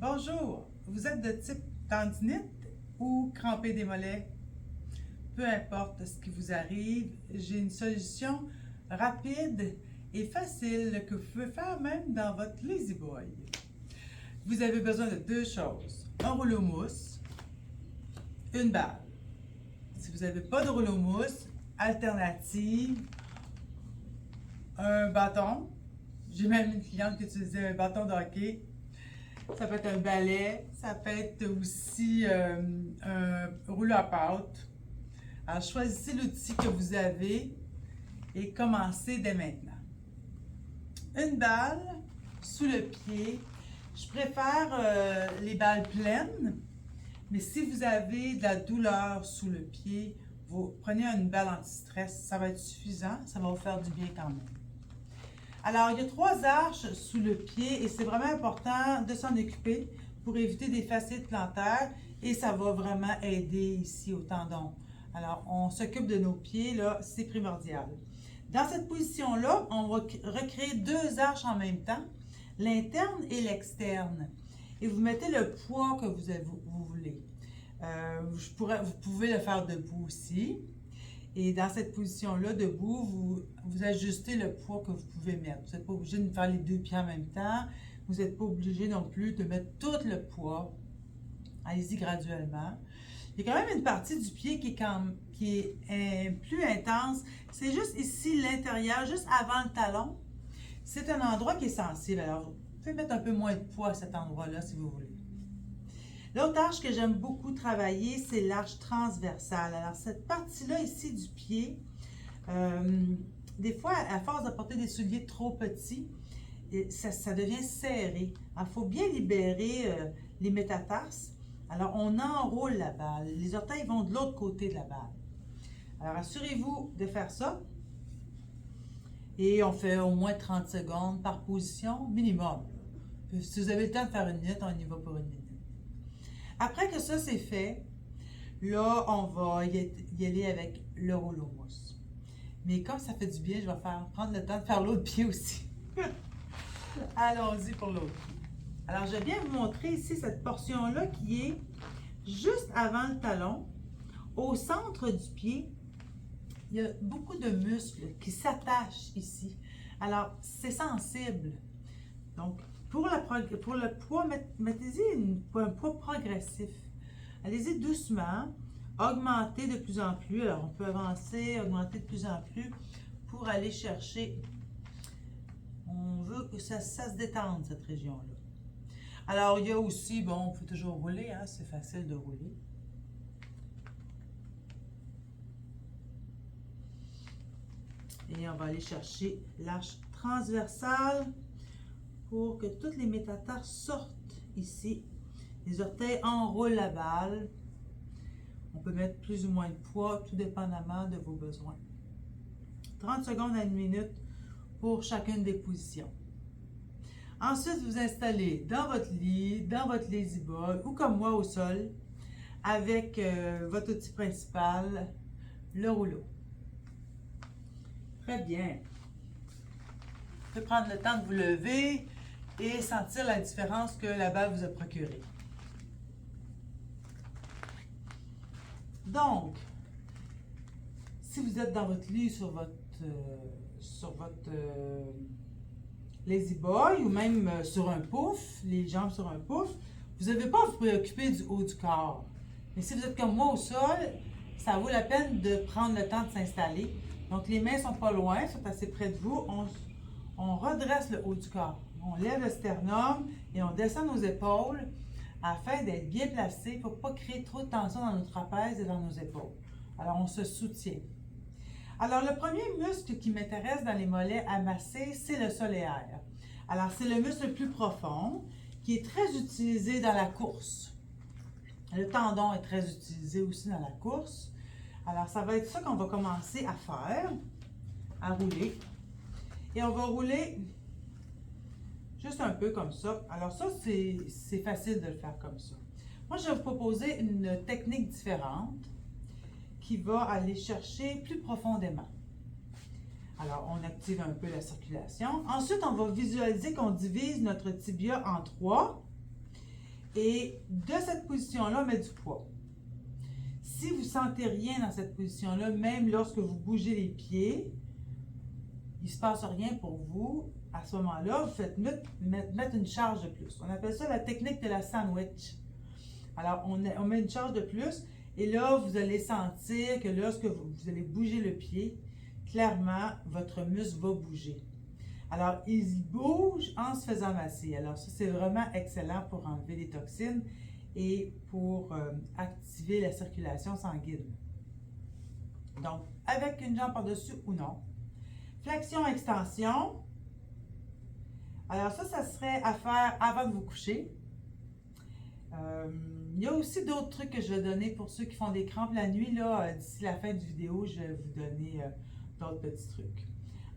Bonjour, vous êtes de type tendinite ou crampé des mollets? Peu importe ce qui vous arrive, j'ai une solution rapide et facile que vous pouvez faire même dans votre Lazy Boy. Vous avez besoin de deux choses, un rouleau mousse, une balle. Si vous n'avez pas de rouleau mousse, alternative, un bâton. J'ai même une cliente qui utilisait un bâton de hockey. Ça peut être un balai, ça peut être aussi un rouleau à pâte. Alors, choisissez l'outil que vous avez et commencez dès maintenant. Une balle sous le pied. Je préfère les balles pleines, mais si vous avez de la douleur sous le pied, vous prenez une balle anti-stress, ça va être suffisant, ça va vous faire du bien quand même. Alors, il y a 3 arches sous le pied et c'est vraiment important de s'en occuper pour éviter des fasciites plantaires et ça va vraiment aider ici au tendon. Alors, on s'occupe de nos pieds, là, c'est primordial. Dans cette position-là, on va recréer 2 arches en même temps, l'interne et l'externe. Et vous mettez le poids que vous voulez. Vous pouvez le faire debout aussi. Et dans cette position-là, debout, vous ajustez le poids que vous pouvez mettre. Vous n'êtes pas obligé de faire les 2 pieds en même temps. Vous n'êtes pas obligé non plus de mettre tout le poids. Allez-y graduellement. Il y a quand même une partie du pied qui est plus intense. C'est juste ici, l'intérieur, juste avant le talon. C'est un endroit qui est sensible. Alors, vous pouvez mettre un peu moins de poids à cet endroit-là si vous voulez. L'autre arche que j'aime beaucoup travailler, c'est l'arche transversale. Alors, cette partie-là ici du pied, des fois, à force de porter des souliers trop petits, ça devient serré. Il faut bien libérer les métatarses. Alors, on enroule la balle. Les orteils vont de l'autre côté de la balle. Alors, assurez-vous de faire ça. Et on fait au moins 30 secondes par position minimum. Si vous avez le temps de faire une minute, on y va pour une minute. Après que ça c'est fait, là, on va y aller avec le rouleau mousse. Mais comme ça fait du bien, je vais prendre le temps de faire l'autre pied aussi. Allons-y pour l'autre pied. Alors, je viens vous montrer ici cette portion-là qui est juste avant le talon. Au centre du pied, il y a beaucoup de muscles qui s'attachent ici. Alors, c'est sensible. Donc, pour le poids, mettez-y un poids progressif. Allez-y doucement, augmentez de plus en plus. Alors, on peut avancer, augmenter de plus en plus pour aller chercher. On veut que ça se détende, cette région-là. Alors, il y a aussi, bon, on peut toujours rouler, hein, c'est facile de rouler. Et on va aller chercher l'arche transversale pour que toutes les métatarses sortent ici. Les orteils enroulent la balle. On peut mettre plus ou moins de poids, tout dépendamment de vos besoins. 30 secondes à 1 minute pour chacune des positions. Ensuite, vous installez dans votre lit, dans votre Lazy Boy ou comme moi au sol, avec votre outil principal, le rouleau. Très bien. Vous pouvez prendre le temps de vous lever et sentir la différence que la balle vous a procurée. Donc, si vous êtes dans votre lit sur votre Lazy Boy ou même sur un pouf, les jambes sur un pouf, vous n'avez pas à vous préoccuper du haut du corps. Mais si vous êtes comme moi au sol, ça vaut la peine de prendre le temps de s'installer. Donc, les mains ne sont pas loin, sont assez près de vous. On redresse le haut du corps. On lève le sternum et on descend nos épaules afin d'être bien placé pour ne pas créer trop de tension dans nos trapèzes et dans nos épaules. Alors, on se soutient. Alors, le premier muscle qui m'intéresse dans les mollets à masser, c'est le solaire. Alors, c'est le muscle le plus profond qui est très utilisé dans la course. Le tendon est très utilisé aussi dans la course. Alors, ça va être ça qu'on va commencer à faire, à rouler. Et on va rouler juste un peu comme ça. Alors ça, c'est facile de le faire comme ça. Moi, je vais vous proposer une technique différente qui va aller chercher plus profondément. Alors, on active un peu la circulation. Ensuite, on va visualiser qu'on divise notre tibia en 3 Et de cette position-là, on met du poids. Si vous ne sentez rien dans cette position-là, même lorsque vous bougez les pieds, il ne se passe rien pour vous. À ce moment-là, vous faites mettre une charge de plus. On appelle ça la technique de la sandwich. Alors, on met une charge de plus et là, vous allez sentir que lorsque vous allez bouger le pied, clairement, votre muscle va bouger. Alors, il bouge en se faisant masser. Alors, ça, c'est vraiment excellent pour enlever les toxines et pour activer la circulation sanguine. Donc, avec une jambe par-dessus ou non. Flexion-extension. Alors, ça serait à faire avant de vous coucher. Il y a aussi d'autres trucs que je vais donner pour ceux qui font des crampes la nuit. D'ici la fin de vidéo, je vais vous donner d'autres petits trucs.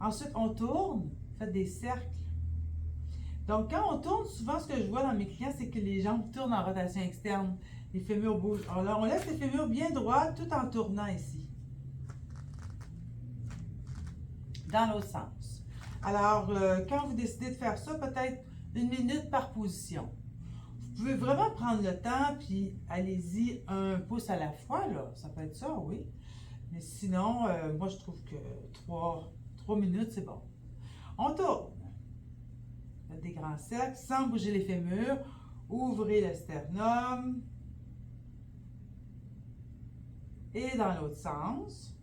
Ensuite, on tourne, faites des cercles. Donc, quand on tourne, souvent, ce que je vois dans mes clients, c'est que les jambes tournent en rotation externe. Les fémurs bougent. Alors là, on laisse les fémurs bien droits tout en tournant ici. Dans l'autre sens. Alors, quand vous décidez de faire ça, peut-être 1 minute par position. Vous pouvez vraiment prendre le temps, puis allez-y 1 pouce à la fois, là. Ça peut être ça, oui. Mais sinon, moi, je trouve que 3 minutes, c'est bon. On tourne. Faites des grands cercles sans bouger les fémurs. Ouvrez le sternum. Et dans l'autre sens.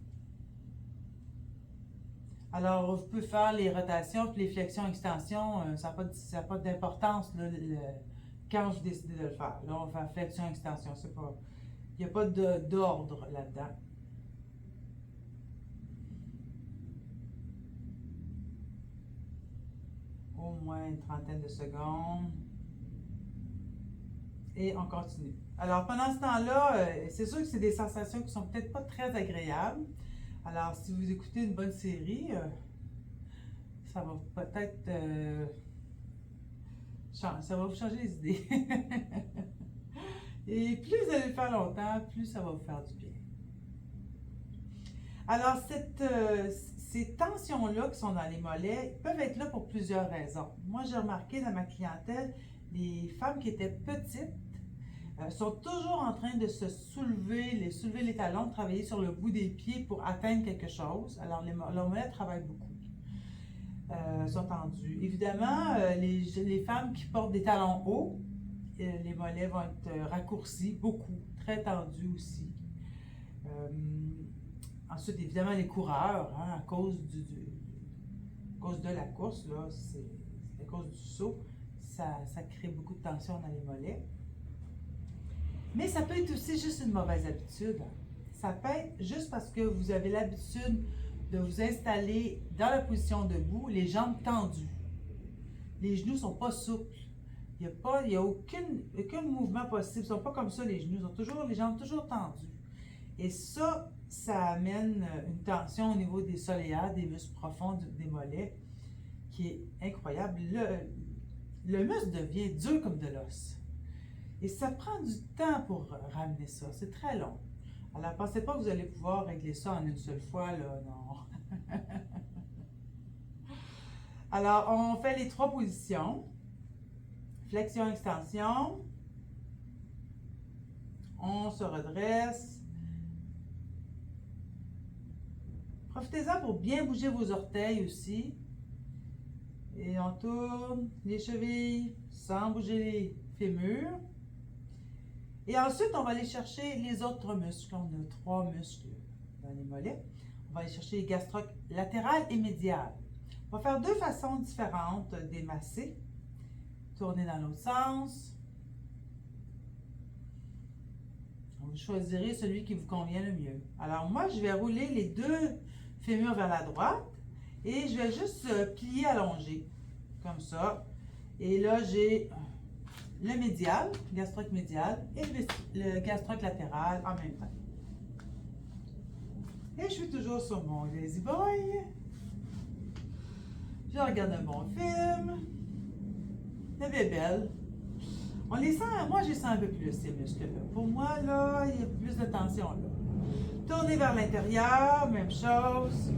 Alors, vous pouvez faire les rotations puis les flexions-extensions. Ça n'a pas d'importance quand vous décidez de le faire. Là, on va faire flexion-extension. Il n'y a pas d'ordre là-dedans. Au moins une trentaine de secondes. Et on continue. Alors, pendant ce temps-là, c'est sûr que c'est des sensations qui ne sont peut-être pas très agréables. Alors, si vous écoutez une bonne série, ça va peut-être... ça va vous changer les idées. Et plus vous allez le faire longtemps, plus ça va vous faire du bien. Alors, ces tensions-là qui sont dans les mollets peuvent être là pour plusieurs raisons. Moi, j'ai remarqué dans ma clientèle, les femmes qui étaient petites sont toujours en train de se soulever les talons, de travailler sur le bout des pieds pour atteindre quelque chose. Alors, leurs mollets travaillent beaucoup. Sont tendus. Évidemment, les femmes qui portent des talons hauts, les mollets vont être raccourcis, beaucoup, très tendus aussi. Ensuite, évidemment, les coureurs, à cause de la course, c'est à cause du saut, ça crée beaucoup de tension dans les mollets. Mais ça peut être aussi juste une mauvaise habitude. Ça peut être juste parce que vous avez l'habitude de vous installer dans la position debout, les jambes tendues. Les genoux ne sont pas souples. Il n'y a aucun mouvement possible. Ils ne sont pas comme ça, les genoux. Les jambes toujours tendues. Et ça amène une tension au niveau des soléas, des muscles profonds des mollets, qui est incroyable. Le muscle devient dur comme de l'os. Et ça prend du temps pour ramener ça. C'est très long. Alors, pensez pas que vous allez pouvoir régler ça en une seule fois, là, non. Alors, on fait les 3 positions. Flexion-extension. On se redresse. Profitez-en pour bien bouger vos orteils aussi. Et on tourne les chevilles sans bouger les fémurs. Et ensuite, on va aller chercher les autres muscles. On a 3 muscles dans les mollets. On va aller chercher les gastrocs latéral et médial. On va faire 2 façons différentes d'émasser. Tourner dans l'autre sens. Vous choisirez celui qui vous convient le mieux. Alors moi, je vais rouler les 2 fémurs vers la droite et je vais juste plier, allonger, comme ça. Et là, j'ai le médial, gastroc médial, et le gastroc latéral en même temps. Et je suis toujours sur mon Lazy Boy. Je regarde un bon film. La vie est belle. On les sent, moi je les sens un peu plus, ces muscles-là. Pour moi, là, il y a plus de tension là. Tournez vers l'intérieur, même chose.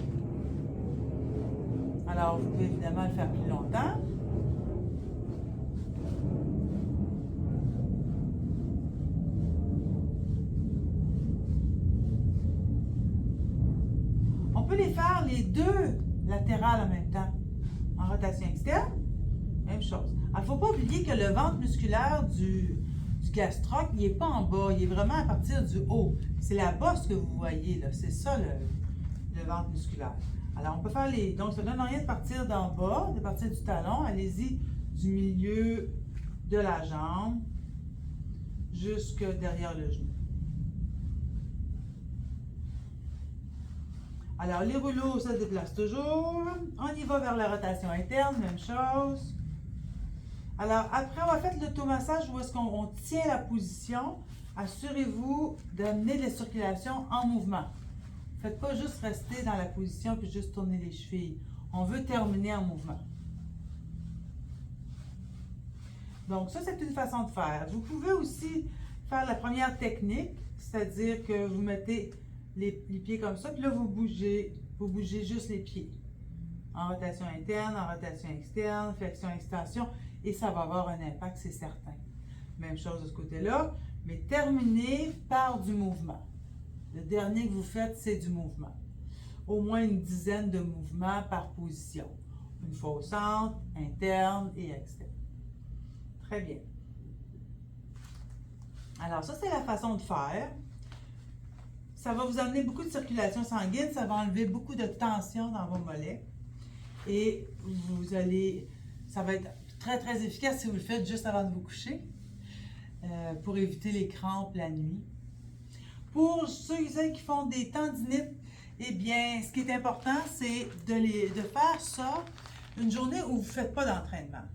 Alors, vous pouvez évidemment le faire plus longtemps. les deux latérales en même temps. En rotation externe, même chose. Alors, il ne faut pas oublier que le ventre musculaire du gastroc, il n'est pas en bas, il est vraiment à partir du haut. C'est la bosse que vous voyez, là. C'est ça le ventre musculaire. Alors, on peut faire les... Donc, ça ne donne rien de partir d'en bas, de partir du talon. Allez-y du milieu de la jambe jusque derrière le genou. Alors, les rouleaux, ça se déplace toujours. On y va vers la rotation interne, même chose. Alors, après, on va faire l'automassage où est-ce qu'on tient la position. Assurez-vous d'amener de la circulation en mouvement. Ne faites pas juste rester dans la position puis juste tourner les chevilles. On veut terminer en mouvement. Donc, ça, c'est une façon de faire. Vous pouvez aussi faire la première technique, c'est-à-dire que vous mettez les pieds comme ça, puis là, vous bougez juste les pieds. En rotation interne, en rotation externe, flexion, extension, et ça va avoir un impact, c'est certain. Même chose de ce côté-là, mais terminez par du mouvement. Le dernier que vous faites, c'est du mouvement. Au moins une dizaine de mouvements par position. Une fois au centre, interne et externe. Très bien. Alors ça, c'est la façon de faire. Ça va vous amener beaucoup de circulation sanguine, ça va enlever beaucoup de tension dans vos mollets. Et ça va être très, très efficace si vous le faites juste avant de vous coucher pour éviter les crampes la nuit. Pour ceux et celles qui font des tendinites, eh bien, ce qui est important, c'est de faire ça une journée où vous ne faites pas d'entraînement.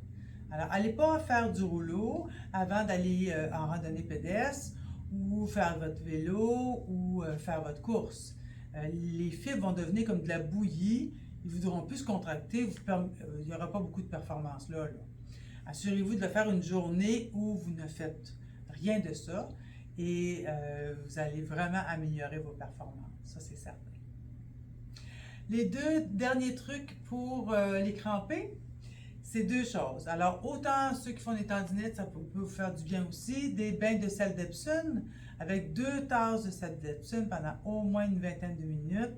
Alors, allez pas faire du rouleau avant d'aller en randonnée pédestre ou faire votre vélo ou faire votre course. Les fibres vont devenir comme de la bouillie, ils ne voudront plus se contracter, il n'y aura pas beaucoup de performance là. Assurez-vous de le faire une journée où vous ne faites rien de ça et vous allez vraiment améliorer vos performances, ça c'est certain. Les deux derniers trucs pour les cramper, c'est deux choses. Alors, autant ceux qui font des tendinites, ça peut vous faire du bien aussi. Des bains de sel d'Epsom avec 2 tasses de sel d'Epsom pendant au moins une vingtaine de minutes.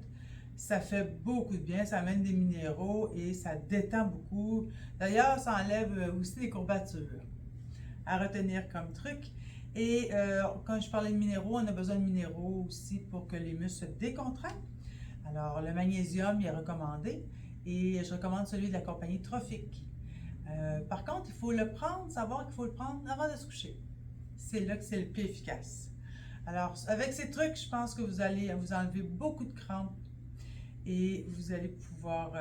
Ça fait beaucoup de bien, ça amène des minéraux et ça détend beaucoup. D'ailleurs, ça enlève aussi des courbatures. À retenir comme truc. Et quand je parlais de minéraux, on a besoin de minéraux aussi pour que les muscles se décontractent. Alors, le magnésium, il est recommandé. Et je recommande celui de la compagnie Trophic. Par contre, il faut le prendre, savoir qu'il faut le prendre avant de se coucher. C'est là que c'est le plus efficace. Alors, avec ces trucs, je pense que vous allez vous enlever beaucoup de crampes et vous allez pouvoir